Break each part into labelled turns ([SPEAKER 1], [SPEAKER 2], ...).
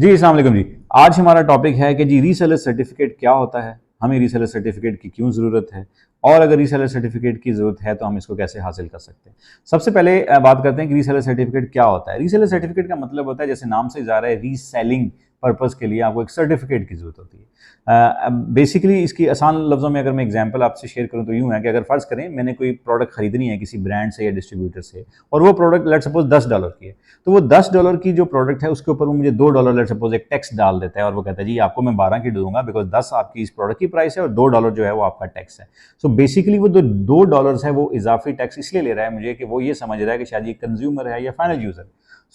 [SPEAKER 1] जी अस्सलाम वालेकुम जी। आज हमारा टॉपिक है कि जी रीसेलर सर्टिफिकेट क्या होता है, हमें रीसेलर सर्टिफिकेट की क्यों ज़रूरत है और अगर रीसेलर सर्टिफिकेट की ज़रूरत है तो हम इसको कैसे हासिल कर सकते हैं। सबसे पहले बात करते हैं कि रीसेलर सर्टिफिकेट क्या होता है। रीसेलर सर्टिफिकेट का मतलब होता है, जैसे नाम से जा रहा है, रीसेलिंग पर्पज़ के लिए आपको एक सर्टिफिकेट की ज़रूरत होती है। बेसिकली इसकी आसान लफ्ज़ों में अगर मैं एग्जांपल आपसे शेयर करूँ तो यूँ है कि अगर फ़र्ज़ करें मैंने कोई प्रोडक्ट खरीदनी है किसी ब्रांड से या डिस्ट्रीब्यूटर से, और वो प्रोडक्ट लेट्स सपोज़ $10 की है, तो वो $10 की जो प्रोडक्ट है उसके ऊपर वो मुझे $2 लेट्स सपोज़ एक टैक्स डाल देता है और वो कहता है जी आपको मैं 12 की दूंगा बिकॉज़ 10 आपकी इस प्रोडक्ट की प्राइस है और $2 जो है वो आपका टैक्स है। सो बेसिकली वो जो $2 है वो इजाफी टैक्स इसलिए ले रहा है मुझे कि वो ये समझ रहा है कि शायद ये कंज्यूमर है या फाइनल यूज़र।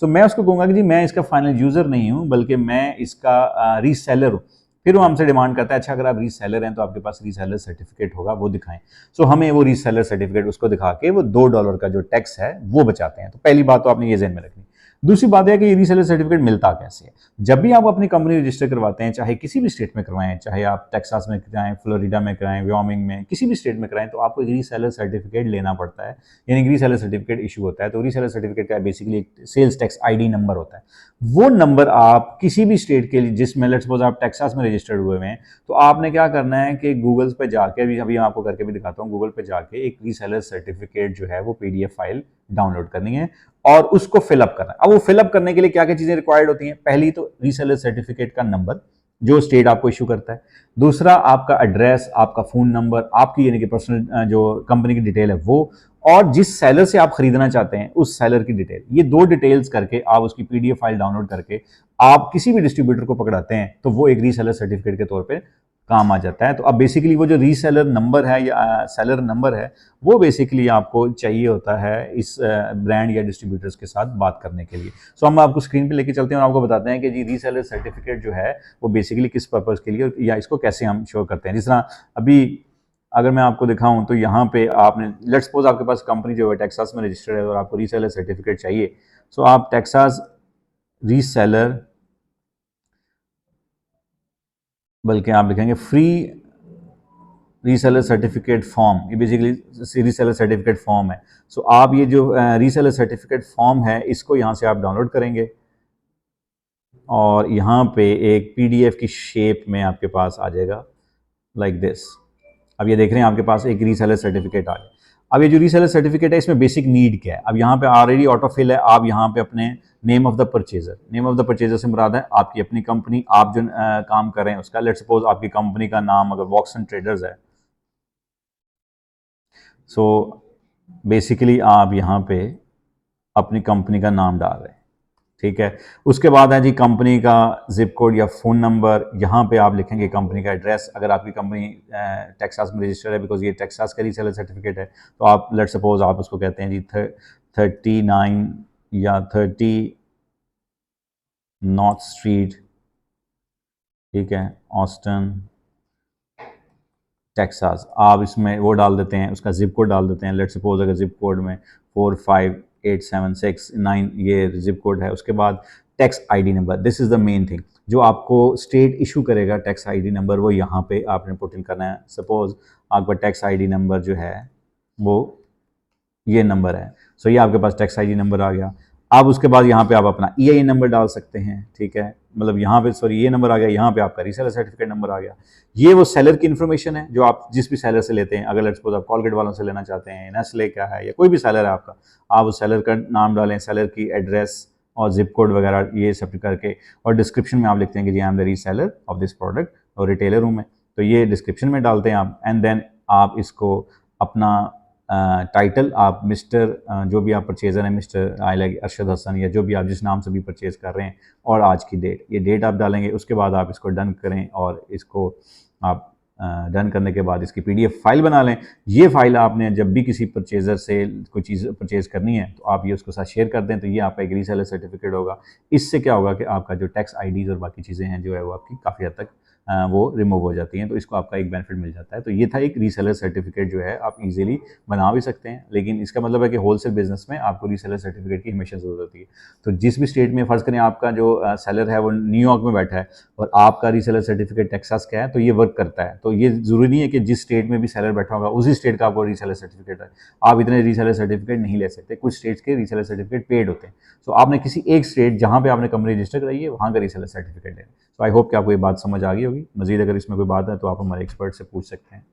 [SPEAKER 1] सो मैं उसको कहूँगा कि जी मैं इसका फाइनल यूज़र नहीं हूँ बल्कि मैं इसका रीसेलर हूँ। फिर वो हमसे डिमांड करता है, अच्छा अगर आप रीसेलर हैं तो आपके पास रीसेलर सर्टिफिकेट होगा, वो दिखाएं। सो हमें वो रीसेलर सर्टिफिकेट उसको दिखा के वो $2 का जो टैक्स है वो बचाते हैं। तो पहली बात तो आपने ये ज़हन में रखनी। दूसरी बात है कि ये रीसेलर सर्टिफिकेट मिलता कैसे है। जब भी आप अपनी कंपनी रजिस्टर करवाते हैं, चाहे किसी भी स्टेट में करवाएं, चाहे आप टेक्सास में कराएं, फ्लोरिडा में कराएं, व्योमिंग में, किसी भी स्टेट में कराएं, तो आपको एक रीसेलर सर्टिफिकेट लेना पड़ता है, यानी कि रीसेलर सर्टिफिकेट इशू होता है। तो रीसेलर सर्टिफिकेट का बेसिकली एक सेल्स टैक्स आईडी नंबर होता है। वो नंबर आप किसी भी स्टेट के लिए, जिसमें लेट्स सपोज आप टेक्सास में रजिस्टर्ड हुए हैं, तो आपने क्या करना है कि गूगल पे जाके, अभी अभी आपको करके भी दिखाता हूँ, गूगल पे जाके एक रीसेलर सर्टिफिकेट जो है वो पीडीएफ फाइल डाउनलोड करनी है और उसको फिलअप करना है। अब वो फिलअप करने के लिए क्या क्या चीजें रिक्वायर्ड होती हैं? पहली तो रीसेलर सर्टिफिकेट का नंबर जो स्टेट आपको इशू करता है, दूसरा आपका एड्रेस, आपका फोन नंबर, आपकी यानी कि पर्सनल जो कंपनी की डिटेल है वो, और जिस सेलर से आप खरीदना चाहते हैं उस सेलर की डिटेल। ये दो डिटेल्स करके आप उसकी पीडीएफ फाइल डाउनलोड करके आप किसी भी डिस्ट्रीब्यूटर को पकड़ाते हैं तो वो एक रीसेलर सर्टिफिकेट के तौर पे काम आ जाता है। तो अब बेसिकली वो जो रीसेलर नंबर है या सेलर नंबर है वो बेसिकली आपको चाहिए होता है इस ब्रांड या डिस्ट्रीब्यूटर्स के साथ बात करने के लिए। सो हम आपको स्क्रीन पे लेके चलते हैं और आपको बताते हैं कि जी रीसेलर सर्टिफिकेट जो है वो बेसिकली किस पर्पज़ के लिए या इसको कैसे हम शो करते हैं। जिस तरह अभी अगर मैं आपको दिखाऊं तो यहाँ पे आपने लेट्स सपोज आपके पास कंपनी जो है टेक्सास में रजिस्टर्ड है और आपको रीसेलर सर्टिफिकेट चाहिए। सो आप टेक्सास रीसेलर, बल्कि आप लिखेंगे फ्री रीसेलर सर्टिफिकेट फॉर्म, ये बेसिकली रीसेलर सर्टिफिकेट फॉर्म है। सो आप ये जो रीसेलर सर्टिफिकेट फॉर्म है इसको यहाँ से आप डाउनलोड करेंगे और यहाँ पे एक पीडीएफ की शेप में आपके पास आ जाएगा लाइक दिस। अब ये देख रहे हैं आपके पास एक रीसेलर सर्टिफिकेट आ गया। अब ये जो रीसेलर सर्टिफिकेट है इसमें बेसिक नीड क्या है? अब यहाँ पे ऑलरेडी ऑटोफिल है। आप यहाँ पे अपने name of the purchaser, name of the purchaser से मुराद है आपकी अपनी कंपनी, आप जो काम कर रहे हैं उसका। लेट्स सपोज आपकी कंपनी का नाम अगर वॉक्स एंड ट्रेडर्स है, सो बेसिकली आप यहाँ पे अपनी कंपनी का नाम डाल रहे हैं, ठीक है। उसके बाद है जी कंपनी का जिप कोड या फ़ोन नंबर। यहाँ पे आप लिखेंगे कंपनी का एड्रेस, अगर आपकी कंपनी टेक्सास में रजिस्टर्ड है, बिकॉज ये टेक्सास का रीसेलर सर्टिफिकेट है। तो आप लेट्स सपोज आप उसको कहते हैं जी 39 या 30 नॉर्थ स्ट्रीट, ठीक है, ऑस्टन टेक्सास। आप इसमें वो डाल देते हैं, उसका जिप कोड डाल देते हैं। लेट्स सपोज अगर जिप कोड में 45876 ये जिप कोड है। उसके बाद tax ID number, this is the main thing. जो आपको स्टेट इशू करेगा टैक्स आईडी नंबर वो यहाँ पे आपने पुट इन करना है। सपोज आपका टैक्स आईडी नंबर जो है वो ये नंबर है। सो ये आपके पास टैक्स आईडी नंबर आ गया। अब उसके बाद यहाँ पे आप अपना ईआईएन नंबर डाल सकते हैं, ठीक है, मतलब यहाँ पे सॉरी ये नंबर आ गया, यहाँ पे आपका रीसेलर सर्टिफिकेट नंबर आ गया। ये वो सेलर की इन्फॉर्मेशन है जो आप जिस भी सेलर से लेते हैं। अगर लेट्स सपोज आप कॉलगेट वालों से लेना चाहते हैं, नेस्ले का है या कोई भी सेलर है आपका, आप उस सेलर का नाम डालें, सेलर की एड्रेस और जिप कोड वगैरह ये सब करके, और डिस्क्रिप्शन में आप लिखते हैं कि जी I am the reseller of this product और रिटेलर हूँ मैं, तो ये डिस्क्रिप्शन में डालते हैं आप। एंड देन आप इसको अपना टाइटल आप मिस्टर जो भी आप परचेज़र हैं, mister I like Arshad Hasan या जो भी आप जिस नाम से भी परचेज़ कर रहे हैं, और आज की डेट, ये डेट आप डालेंगे। उसके बाद आप इसको डन करें और इसको आप डन करने के बाद इसकी पीडीएफ फाइल बना लें। ये फाइल आपने जब भी किसी परचेज़र से कोई चीज़ परचेज़ करनी है तो आप ये उसके साथ शेयर कर दें, तो ये आपका एक रीसेलर सर्टिफिकेट होगा। इससे क्या होगा कि आपका जो टैक्स आईडीज़ और बाकी चीज़ें हैं जो है वो आपकी काफ़ी हद तक वो रिमूव हो जाती हैं, तो इसको आपका एक बेनिफिट मिल जाता है। तो ये था एक रीसेलर सर्टिफिकेट जो है आप इजीली बना भी सकते हैं, लेकिन इसका मतलब है कि होलसेल बिजनेस में आपको रीसेलर सर्टिफिकेट की हमेशा ज़रूरत होती है। तो जिस भी स्टेट में, फ़र्ज़ करें आपका जो सेलर है वो न्यूयॉर्क में बैठा है और आपका रीसेलर सर्टिफिकेट टेक्सास का है, तो ये वर्क करता है। तो ये ज़रूरी नहीं है कि जिस स्टेट में भी सेलर बैठा होगा उसी स्टेट का आपको रीसेलर सर्टिफिकेट है। आप इतने रीसेलर सर्टिफिकेट नहीं ले सकते, कुछ स्टेट्स के रीसेलर सर्टिफिकेट पेड होते हैं। तो आपने किसी एक स्टेट जहाँ पे आपने कंपनी रजिस्टर कराई है वहाँ का रीसेलर सर्टिफिकेट लेना। तो आई होप कि आपको ये बात समझ आ गई होगी। मज़ीद अगर इसमें कोई बात है तो आप हमारे एक्सपर्ट से पूछ सकते हैं।